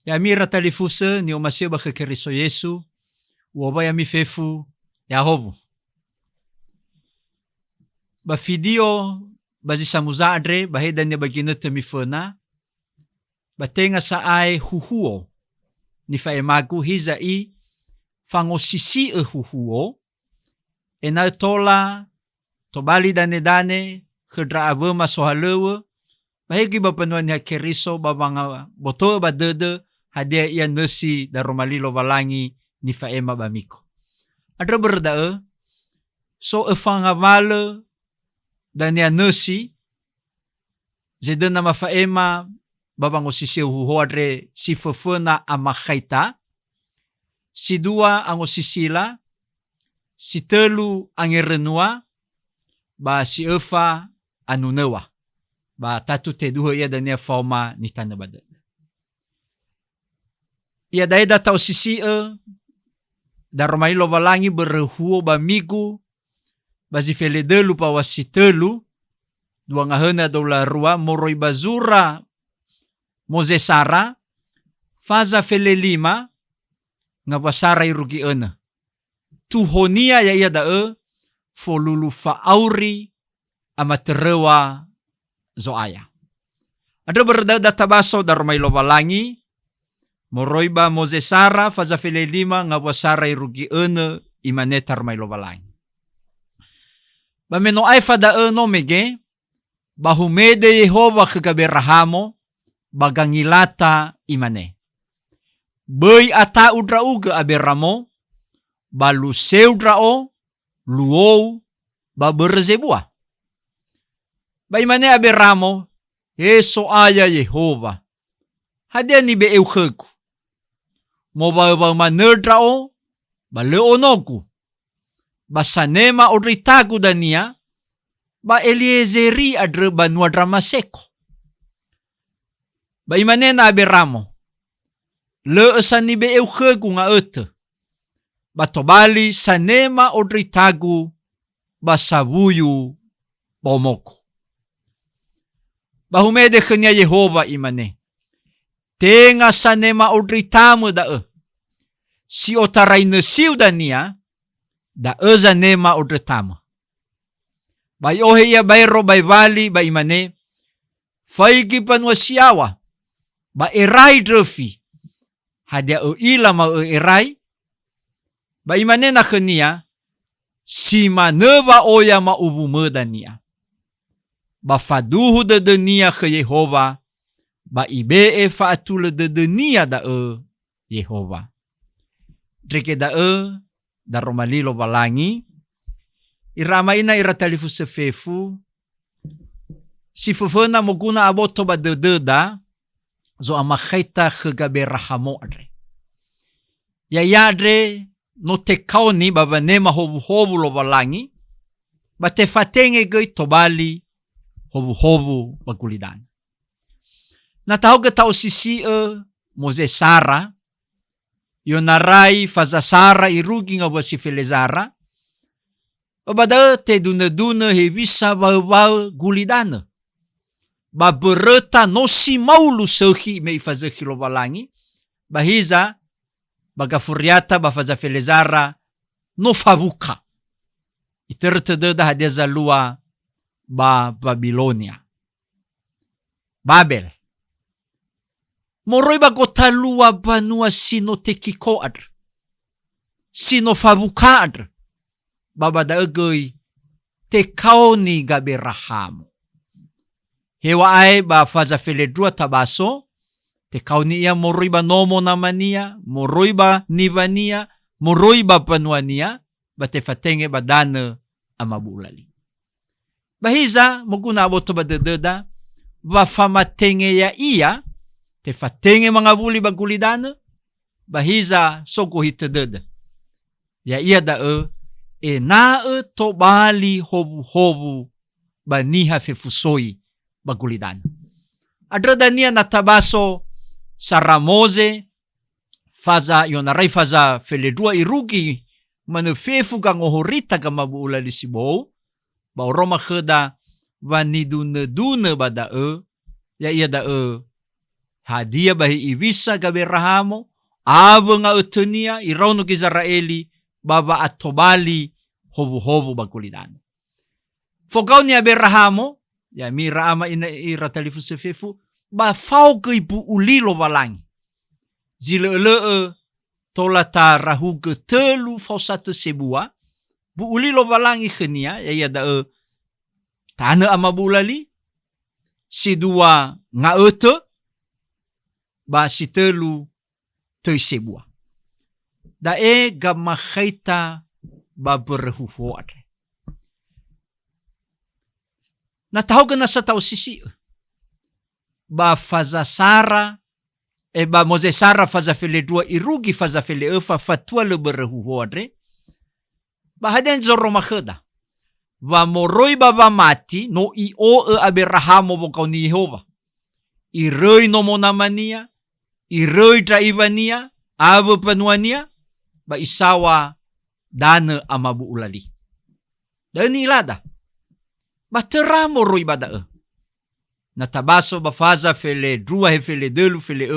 Yamira talifusa ni omasiba ke Kristo Yesu, uoba yami fefu Yahobu. Ba video bazisamuza adre baheda ni baginata mifuna, batenga sa ai huhuo ni faemagu hiza i fangosisi huhuo, ena tola tobali dane khedra abema sohalewe, bahegi bapanuan ya Keriso babanga boto badede hadia ia nesi daromalilo balangi ni faema bamiko. Adra berdae so efangavale dan ya nesi zede nama faema babango sisi huho adre si fefena amakhaita, si dua ango sisila, si telu angerenua, ba si efa anunewa. Ba tatu te duha ia dan ia fauma ni tanda badat. Ia daida tau sisi daromailo balangi berhuo ba migu, bazi fele delu pa wasi telu, dua ngahena dola rua, moroi bazura Mozesara, faza fele lima, ngabasara irugi ena. Tuhonia ya ia dae, folulu faauri amaterewa zoaya. Ada berdada tabaso daromailo balangi, moroiba Mozesara, faza fele lima, ngabasara irugi ena, imaneta romailo balangi. Bameno ay fada no mege, bahumede Yehova kegaberahamo, bagangilata imane. Bei ata udra uga aberamo, balu seudrao, luou, baberzebua. Ba imane aberamo, eso aya Yehova. Hadia ni be eukhegu. Moba manedrao, ba leonogu. Ba sanema odritagu dania, ba Eliezeri adre banua dramaseko. Ba imane na aberamo, le esani be eukhegu nga ete, ba tobali sanema odritagu, ba sabuyu bomoko. Ba humede kenya Yehova imane, tenga sanema odritamu dae, si otarai nesiu dania, da eza nema odretama. Bai ohe ia bairo bai vali bai imane, faigi panua siawa, ba erai drefi, hadia ila ma erai, ba imane na khenia, si maneva oya ma ubu medania. Ba faduhu de denia ke Yehova, ba ibee faatule de denia da Yehova. Dreke da daromalilo balangi, iramaina iratalifu sefefu, si fefena moguna aboto ba dededa, zo amakhaita khegaberahammo adre. Yadre no te kaoni babanema hobu lo balangi, ba te fatenge goi tobali hobu bagulidana. Natahoga tau sisi Mozesara, yonarai fazasara irugi nga wasi felezara, babada te duna hevisa bau gulidana. Babereta no si maulu sehi me ifazehi lo balangi, bahiza bagafuriata bafaza felezara no favuka. Itertededa hadeza lua ba Babilonia. Babel. Moroi bagotalua banua sino tekiko adr. Sino favuka adr. Babada egoi te kaoni gaberahamo. Hewa ai ba faza feledrua tabaso, te kaoni ia moroi ba nomo namania, moroi ba nivania, moroi ba panuania, ba te fatenge badane amabulali. Bahiza moguna aboto badededa, ba famatenge ya ia, te fatenge mga buli bagulidana, bahiza sogo hitededa. Ya ia dae, nae tobali hobu baniha fefusoi bagulidana. Adradania natabaso sa Ramoze, faza yonarai faza feledua irugi manefefu gang ohorita gamabuula lisibou, ba oroma kheda vanidune badae, ya ia dae Hadia bahi iwisa gabirahamo, ava nga utunia, irauno Israeli, baba atobali, hobu-hobu bagulidano. Fogau ni Abrahamo, ya mira ama ina ira talifu sefefu, ba fau ke ibu ulilo walangi. Zile tola ta rahuge telu fau satu sebua, bu ulilo walangi khenia, ya da tana ama bulali, si dua nga ba si telu te sebua. Da gamakhaita ba berhuhuat. Na tahu na sa tao sisi. Ba faza sara, ba moze sara faza fele dua irugi faza fele fatua le berhuhuat. Ba haden zorro makheda. Ba moroi baba mati no Abrahamo bokau ni Yehova. Iroi no monamania, iroi traivania, ava panuania, ba isawa dana amabu ulali. Dan ilada. Ba teramo roi bada natabaso ba faza fele drua he fele delu fele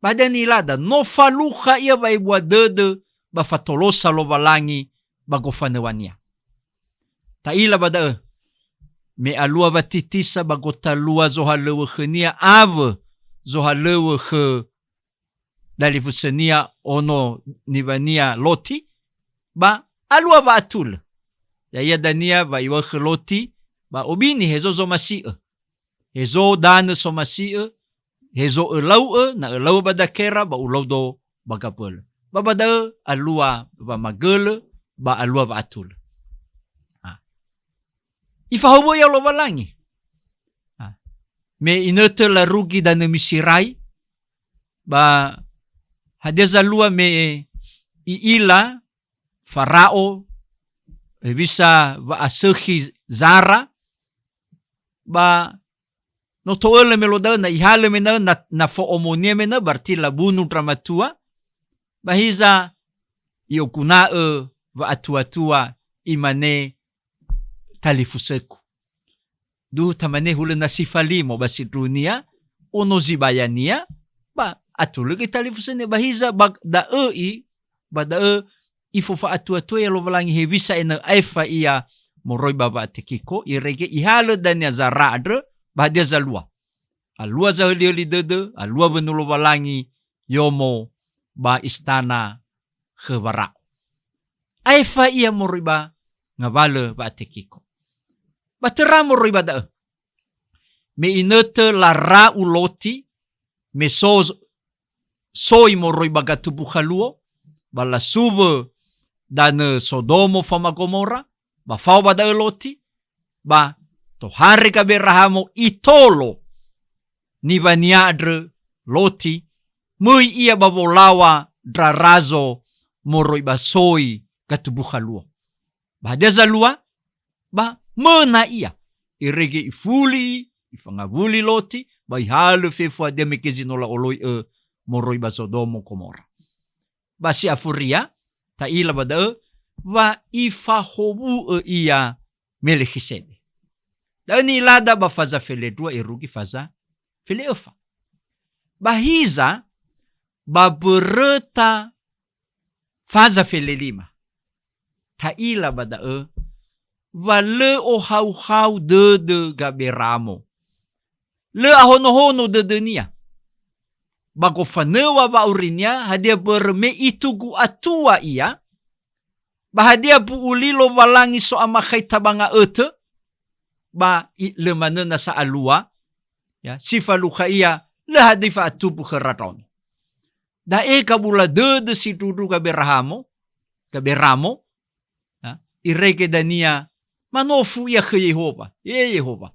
ba dan ilada no faluha ia ba ibua dede ba fatolosa lo balangi ba gofanewania. Taila bada me alua batitisa ba gotalua zohalewe khenia ave zohalewe khe dalivusenia ono nivania loti ba alua ba atul. Ya dania ba iwa kheloti ba obini hezo zo masi hezo dan so masi hezo elau na elau badakera ba ulau do bagapel ba bada alua ba magele ba alua ba atul. Ifahobo ya lo balangi. Me inete la rugi dan misirai ba hadeza lua me iila Farao bisa ba asehi Zara ba no toele meloda na ihale mena na fo omonie mena berarti la bunu dramatua ba hiza iokuna ba atua imane talifuseku du tamane hule na sifalimo ba sidrunia ono zibayania ba atulege talifusene ba hiza ba da ifofa atu ya lovalangi hevisa ena aifa ia moroi baba tekiko irege ihalo dania Zara adre ba dia zalua. Alua zaheli dede, alua benulo balangi yomo ba istana khevara. Aifa ia moroi ba ngabale ba tekiko. Ba tera moroi ba da. Me inete lara uloti me soi moroi ba gatubu khaluo bala suve dan Sodomo fama Gomora ba fau ba da loti ba to hari ka berahamo itolo nivania adre loti mui ia babolawa drarazo moroi ba soi katubuha luo ba deza lua ba mena ia irege ifuli ifangabuli loti ba ihalo fefua demekezinola oloi moroi ba Sodomo Gomora ba si afuria ta ila bada va ifahobu ia Melchizedek. Dan ilada ba faza fele dua irugi faza fele efa. Bahiza ba bereta faza fele lima. Ta ila bada va le o hau de gaberamo. Le ahono de denia. Bago fanewa ba urinya hadia berme itugu atua ia bahadia bu ulilo balangi so amakai tabanga ba le manena sa alua ya sifaluka ia le hadifa atubu kheraton da kabula de si dudu gaberamo ya irege dania manofu ya Yehova Yehova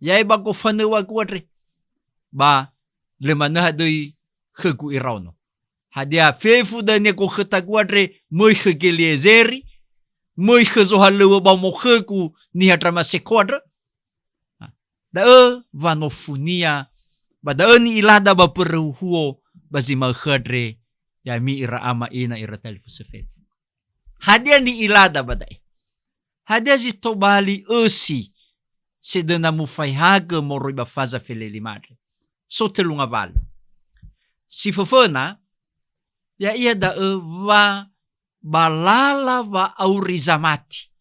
ya bago fanewa kuadre ba le mana hadoi khegu irauno hadia fefu da ne ko khataguadre moi khegeliezeri moi khezohalewa ba mo khegu ni hatrama sekodre da vanofunia ba da ni ilada ba peruhuo bazima khadre ya mi ira ama ina ira talifu fefu hadia ni ilada badai hadia zitobali sedena mufaihaga moroi ba faza feleli madre so telu nga valo. Si fefena, ya ia da va balala va auri zamati.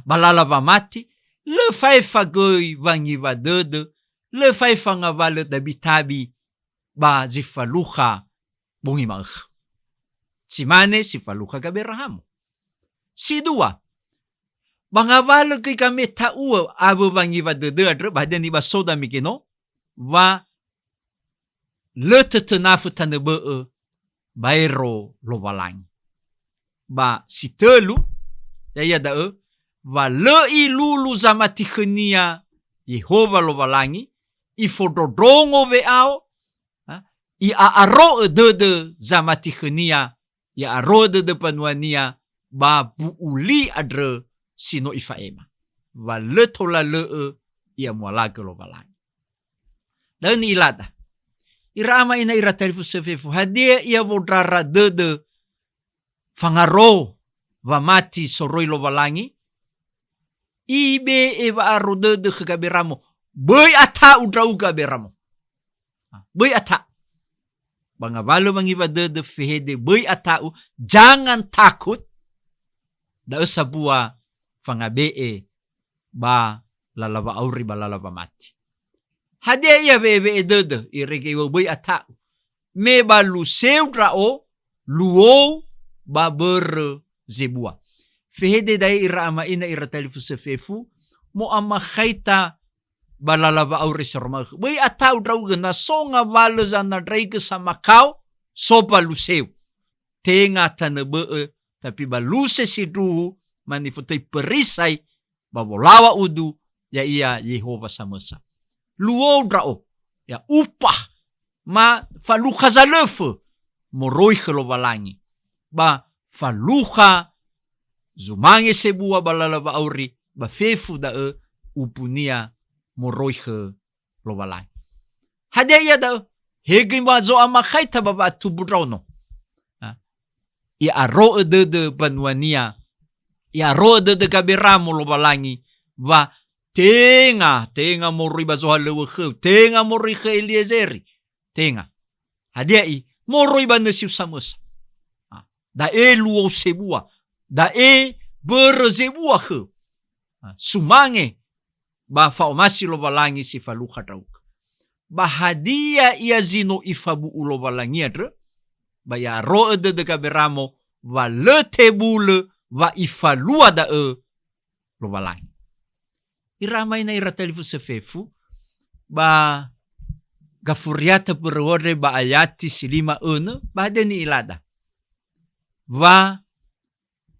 Balala va mati, le fai fagoi vangi va dede, le fai fanga valo da bitabi ba zifaluha bungi maukh. Si mane si faluha gaberahamo. Si dua, bangavalo kay kami taua abo vangi va dede adre, baden iba soda mikino, va le tetenafu tanebe bairo lo valang. Ba si telu, ya da va le ilulu zamati khenia Yehova lo valangi, i fododongo ve ao, i aaro dede zamati khenia, i aaro dede panuania, ba buuli adre sino ifaema. Va le tola le i amualaga lo valangi. Dan ilada. Irama ina ira tarifu sefefu. Hadia ia vodrara dede fangaro va mati soroi lo valangi. Ibe eva aro dede kekaberamo. Boy ata udra uga beramo. Boy ata. Bangavalo mangiva dede fehede boy atau. Jangan takut. Da sabua fangabee ba lalava auri ba lalava mati. Hadia ia bebe dede irege boy atau. Me ba luseu drao luo ba ber zebua. Fehede dai ira ama ina ira talifu sefefu mo ama khaita balalava auri serma. Boy atau drau gena songa valo zana draike sama kau sopa luseu. Tenga tanebe tapi ba luse siduhu manifutay perisay babolawa udu ya iya Yehova samasa. Luo drao ya upah ma faluha zalefe moroi khelo valangi ba faluha zumange sebua balalava auri ba fefu da upunia moroi khelo valangi. Hadia ya da hegi ma zo ama khaita baba tubudrauno. Ya aro de banuania ya ro de kabiramo lo valangi va tenga moroi ba zo halewe khe tenga moroi khe Eliezeri tenga. Hadia i moroi ba nesiu samusa. Da luo sebua. Da berzebua khe. Sumange ba faomasi lo valangi si faluha drauk. Ba hadia ia zino ifabu ulo valangi adre. Ba ya ro de kaberamo va le tebule va ifalua da lo valangi. Iramay na iratalifu sefefu ba gafuriata perwore ba ayati silima ba deni ilada. Va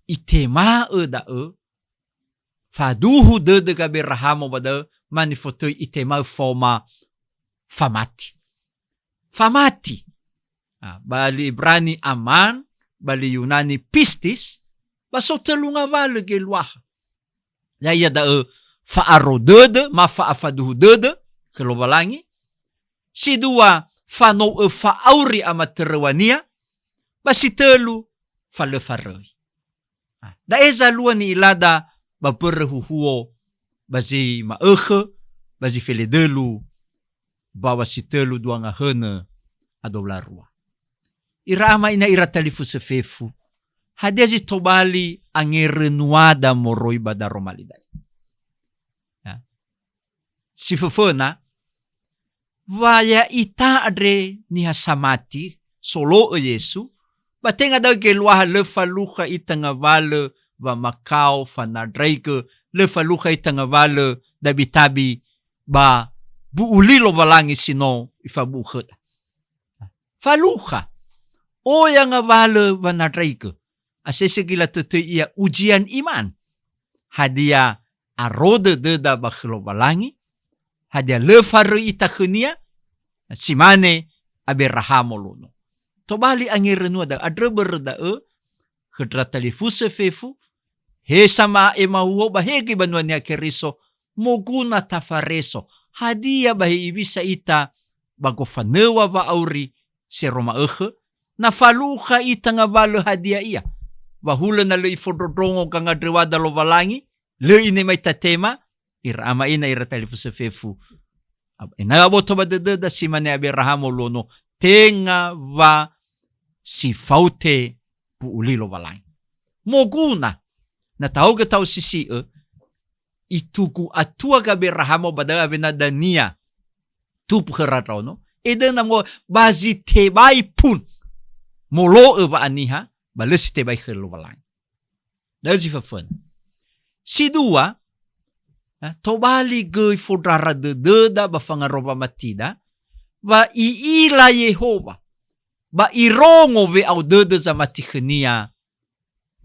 itema da faduhu de kaberahamo ba da manifoto itema foma famati. Famati. Bali Ibrani aman, bali Yunani pistis, baso telunga vale gelwaha. Ya da faaro dede, ma faafaduhu dede, kelobalangi. Si dua fano faauri amaterewania, basi telu falefaroi. Da eza lua ni ilada baperehuhuo, bazi maege, bazi feledelu, bawa si telu duanga hene adolarua. Irama ina iratalifu sefefu. Hadezi tobali angerenuada moroi badaro malidai. Si fefena, vaya ita adre ni hasamati solo Yesu, batenga daw gelwaha lefaluha itanga vale va makao fanadraike lefaluha itanga vale dabitabi ba buulilo balangi sino ifabuhet. Faluha. O yang vale vanadraike. Asese gila tete ia ujian iman. Hadia arode deda bakhlo balangi. Hadia lefare itakhenia. Simane aberahamo lono. Tobali angirenu da adreber da khedratalifu sefefu. He sama emahuo bahegi banuania keriso. Moguna tafareso. Hadia bahi ibisa ita bagofanewa va auri seroma na faluha itanga valo hadia ia. Vahula na le ifododongo kanga drewada lo valangi. Le ine may tatema. Irama ina iratalifu sefefu. Inaboto ba dada si mane Abraham lono tenga va si faute buuli lo balay. Moguna na tao ga tao si ituku atua ga Abraham bada benadania tup kerataw no. Eda na mo bazi tebay pun molo ba aniha balas tebay khelo balay. Dahil si fafun. Si dua tobali gay fodrara deda ba fangaroba matida va iila Yehova ba irongo ve au deda za matikhnia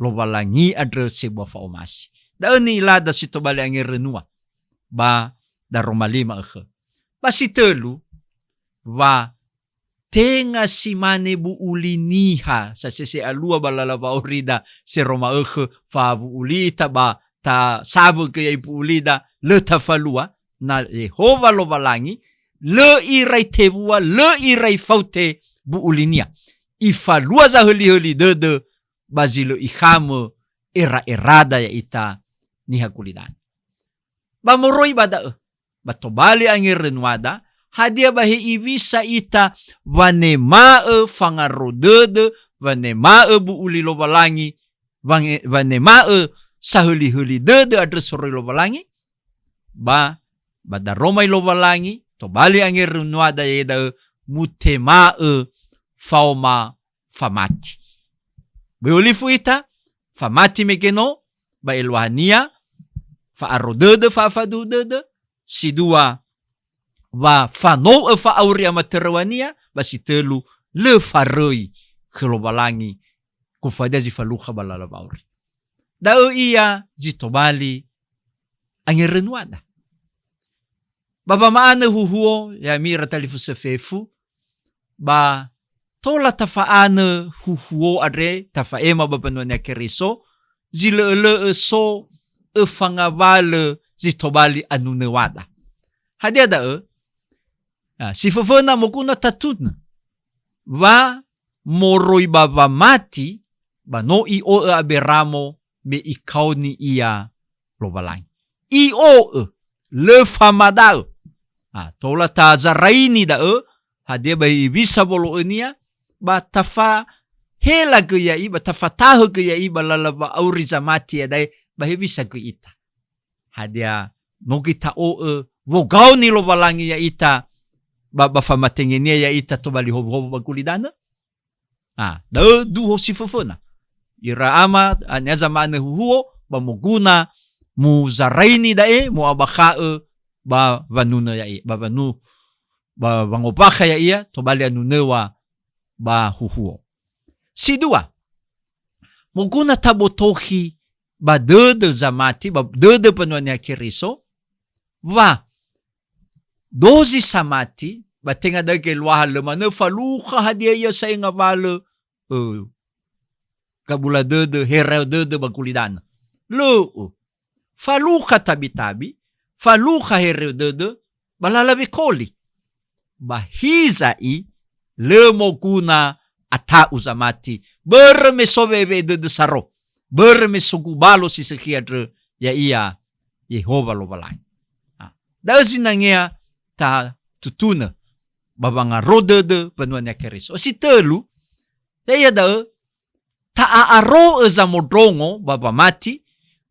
lo balangi adre seba fa omasi. Da ni ilada si tobali ang renua ba da romalima akhe. Ba si telu va tenga si mane bu uliniha sa sese alua balalaba orida se Roma akhe fa bu ulita ba ta sabu ke ibu ulida le tafalua na Yehova lo balangi le irai tebua le irai faute bu ulinia ifalua za heli dede bazilo ikhame era-erada ya ita ni hakulidan. Ba moroi bada batobali ang irenwada hadia bahi ibisa ita vanemae fangarodede vanemae bu ulilo balangi vanemae sahuli-huli dede adres soroi lo balangi ba bada romay lo balangi tobali ang irenwada yeda mutemae fauma famati. Beolifu ita famati megeno ba ilwahania fa arodede fa fadudede si dua va fano fa auria materwania ba si telu le faroi khelo balangi ku fada zi faluha balala bauri. Dao iya zitobali ang irenwada. Baba maana huhuo ya mira talifu sefefu ba tola tafaane huhuo adre tafaema babanwania keriso zile so fangavale zitobali anunewada. Hadia da si fafana mokuna tatun va moroi bava mati ba no i o aberamo be ikau ni ia lo balang. I o le famadao. Tola ta zaraini da hadia ba ibisa bolo enia ba tafa hela ke ya iba tafa tahu ke ya iba lalaba auriza mati ya dai ba ibisa ke ita. Hadia nogita o vogau ni lo balangi ya ita ba famatengenia ya ita to bali hobo bagulidana. Da duho si fafuna. Ira ama anyaza mane huo ba muguna mu zaraini dae mu abakhae ba vanuna ya ba vanu ba vangopakha ya ia to bali anunewa ba huhuo. Si dua muguna tabotohi ba dede zamati ba dede penwania kiriso va dozi samati ba tenga dake luaha lemane faluha hadia ya sa inga vale kabula dede hera dede bakulidana lo faluha tabi faluha hera dede balalabi koli bahizai le moguna ata uzamati berme sobebe dede saro berme sugubalo si sekiadre ya iya Yehova lo balai. Dazi nangea ta tutuna babanga rodede penwania keris. O si telu ya da ta aaro za modrongo baba mati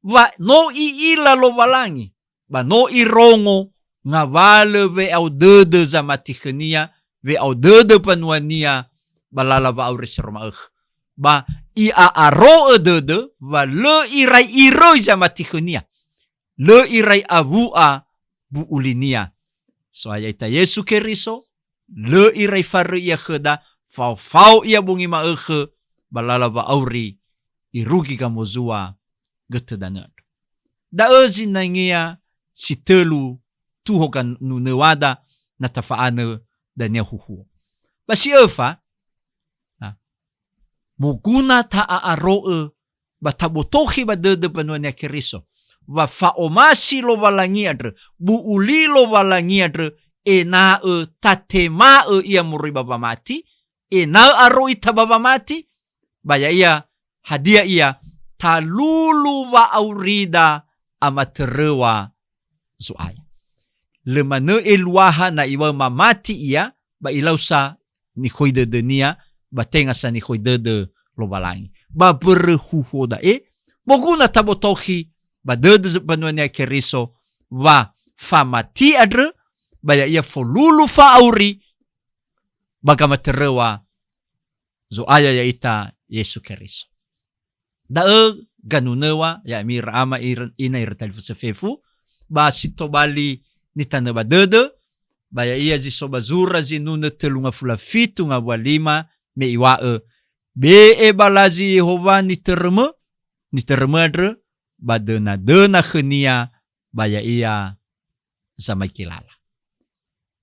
va no i ila lo balangi ba no i rongo nga vale ve au dede za matikhnia ve au dede penwania balala ba au resroma ba i aaro dede va le irai iroi za matikhnia le irai avua bu ulinia. So ayaita Yesu keriso le irai faru ia kheda fau ia bungi ma balala ba auri irugi ka mozua getedanad. Da ezi nangia si telu tuho kan nunewada na tafaane dania huhu. Basi efa muguna ta aaroe ba tabotohi ba dede penwania keriso va faomasi lo balangi adre bu uli lo balangi adre ena tatema ia muri baba mati ena aroi tababa mati baya ia hadia ia talulu wa aurida amaterewa zuaya lemane eluaha na iwa mamati ia ba ilau sa ni khoidede nia ba tenga sa ni khoidede lobalangi ba berhuho da moguna tabotohi ba dede zepanuania keriso wa famati adre baya ia folulu fa auri bagama terewa zo aya ya ita Yesu keriso da ganunewa ya mira ama ina irtalifu sefefu ba sitobali ni tane ba dede baya ia zisoba zura zinune telunga fula fitu nga walima me iwa be balazi Yehova ni tereme adre ba dena khenia baya ia zamai kilala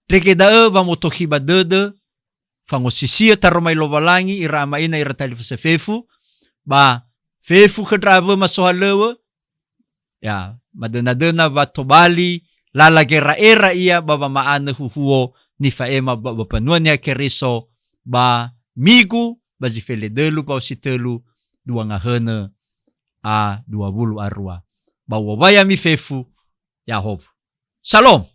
reke da va motohi ba dede fangosisia taromai lobalangi irama ina iratalifu sefefu ba fefu kedrave masohalewe ya madena va tobali lala era ia baba maane huhuo ni faema baba panuania keriso ba migu ba zifele delu pa usitelu dua ngahene a 20 arua ba wabaya mi fefu Yahob. Shalom.